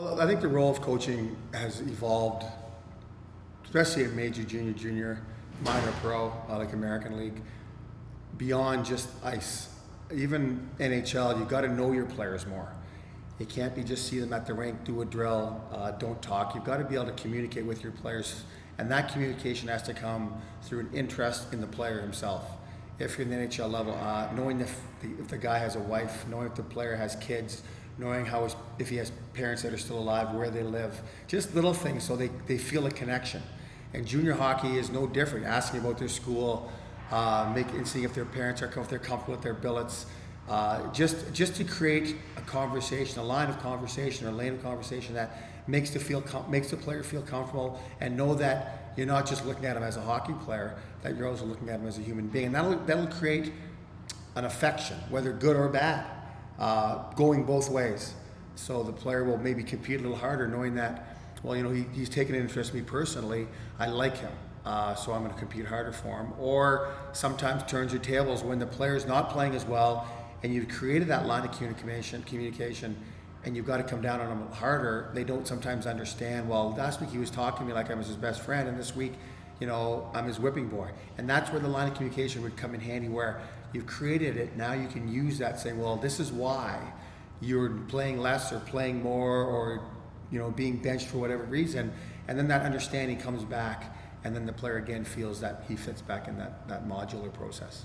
Well, I think the role of coaching has evolved, especially at major, junior, minor pro, like American League, beyond just ice. Even NHL, you've got to know your players more. You can't be just see them at the rink, do a drill, don't talk. You've got to be able to communicate with your players, and that communication has to come through an interest in the player himself. If you're in the NHL level, knowing if the guy has a wife, knowing if the player has kids, knowing if he has parents that are still alive, where they live, just little things so they feel a connection. And junior hockey is no different. Asking about their school, and seeing if their parents if they're comfortable with their billets, just to create a conversation, a line of conversation or a lane of conversation that makes the player feel comfortable and know that you're not just looking at him as a hockey player, that you're also looking at him as a human being. And that'll create an affection, whether good or bad, going both ways. So the player will maybe compete a little harder, knowing that, well, he's taken an interest in me personally. I like him, so I'm going to compete harder for him. Or sometimes turns your tables when the player's not playing as well, and you've created that line of communication, and you've got to come down on them harder. They don't sometimes understand. Well, last week he was talking to me like I was his best friend, and this week, I'm his whipping boy. And that's where the line of communication would come in handy, where you've created it. Now you can use that, saying, well, this is why you're playing less or playing more, or being benched for whatever reason. And then that understanding comes back, and then the player again feels that he fits back in that modular process.